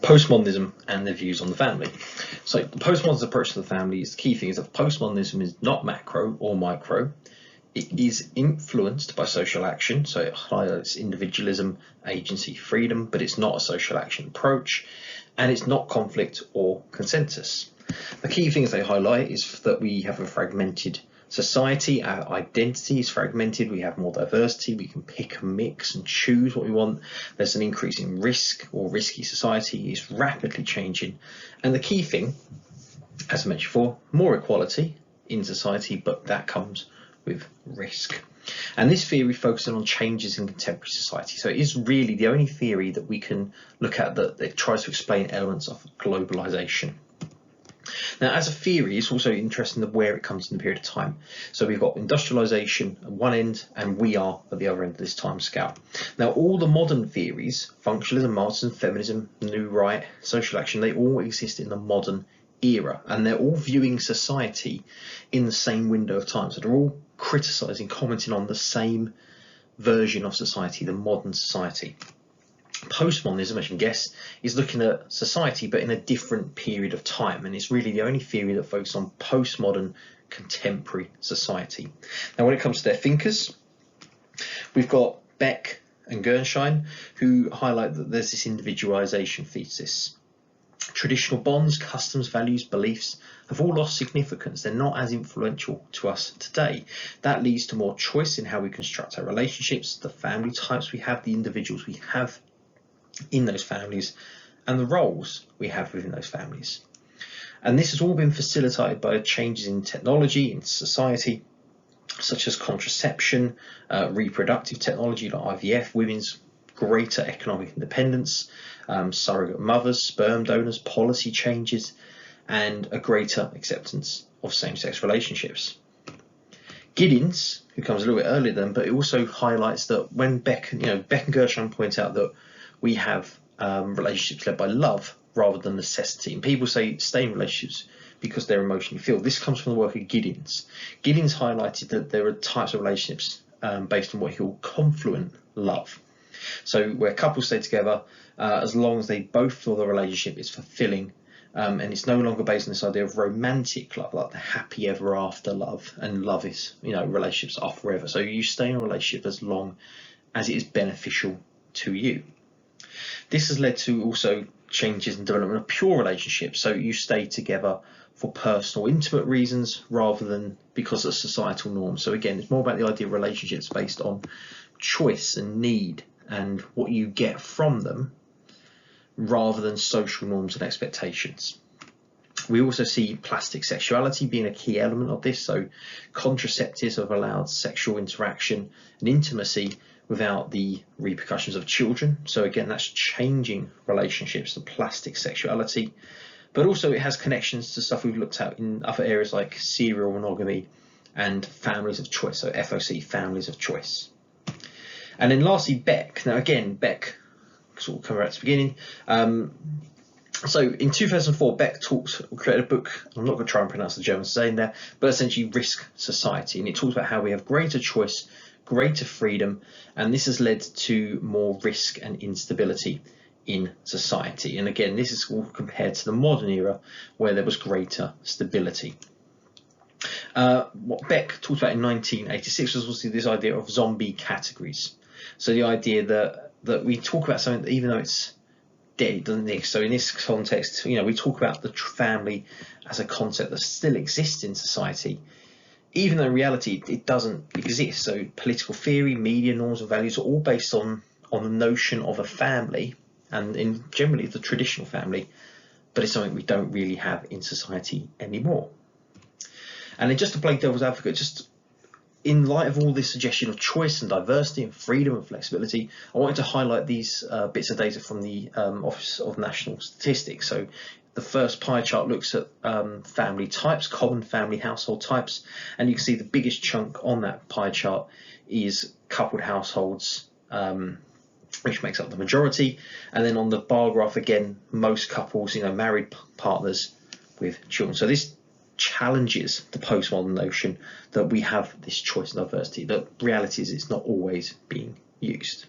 Postmodernism and their views on the family. So the postmodernist approach to the family is the key thing is that postmodernism is not macro or micro. It is influenced by social action, so it highlights individualism, agency, freedom, but it's not a social action approach, and it's not conflict or consensus. The key things they highlight is that we have a fragmented society, our identity is fragmented, we have more diversity, we can pick and mix and choose what we want. There's an increase in risk or risky society is rapidly changing. And the key thing, as I mentioned before, more equality in society, but that comes with risk. And this theory focuses on changes in contemporary society. So it is really the only theory that we can look at that tries to explain elements of globalization. Now, as a theory, it's also interesting where it comes in the period of time. So we've got industrialization at one end and we are at the other end of this time scale. Now, all the modern theories, functionalism, Marxism, feminism, New Right, social action, they all exist in the modern era, and they're all viewing society in the same window of time. So they're all criticizing, commenting on the same version of society, the modern society. Postmodernism, as you can guess, is looking at society but in a different period of time, and it's really the only theory that focuses on postmodern contemporary society. Now, when it comes to their thinkers, we've got Beck and Gernsheim, who highlight that there's this individualization thesis. Traditional bonds, customs, values, beliefs have all lost significance. They're not as influential to us today. That leads to more choice in how we construct our relationships, the family types we have, the individuals we have in those families, and the roles we have within those families. And this has all been facilitated by changes in technology, in society, such as contraception, reproductive technology like IVF, women's greater economic independence, surrogate mothers, sperm donors, policy changes, and a greater acceptance of same-sex relationships. Giddens, who comes a little bit earlier than, but it also highlights that when Beck and Gershon point out that we have relationships led by love rather than necessity, and people say stay in relationships because they're emotionally filled. This comes from the work of Giddens. Giddens highlighted that there are types of relationships based on what he called confluent love. So where couples stay together as long as they both feel the relationship is fulfilling, and it's no longer based on this idea of romantic love, like the happy ever after love, and love is, relationships are forever. So you stay in a relationship as long as it is beneficial to you. This has led to also changes in development of pure relationships. So you stay together for personal, intimate reasons rather than because of societal norms. So again, it's more about the idea of relationships based on choice and need and what you get from them rather than social norms and expectations. We also see plastic sexuality being a key element of this. So contraceptives have allowed sexual interaction and intimacy without the repercussions of children. So again, that's changing relationships to plastic sexuality, but also it has connections to stuff we've looked at in other areas like serial monogamy and families of choice. So FOC, families of choice. And then lastly, Beck. Now again, Beck sort of come right at the beginning. So in 2004, Beck created a book. I'm not going to try and pronounce the German saying there, but essentially Risk Society, and it talks about how we have greater choice, greater freedom, and this has led to more risk and instability in society. And again, this is all compared to the modern era where there was greater stability. What Beck talked about in 1986 was also this idea of zombie categories. So the idea that we talk about something that even though it's dead, it doesn't exist. So in this context, we talk about the family as a concept that still exists in society, even though in reality it doesn't exist. So political theory, media norms and values are all based on the notion of a family, and generally the traditional family, but it's something we don't really have in society anymore. And then just to play devil's advocate, just in light of all this suggestion of choice and diversity and freedom and flexibility, I wanted to highlight these bits of data from the Office of National Statistics. So the first pie chart looks at family types, common family household types, and you can see the biggest chunk on that pie chart is coupled households, which makes up the majority. And then on the bar graph, again, most couples, married partners with children. So this challenges the postmodern notion that we have this choice and diversity. The reality is it's not always being used.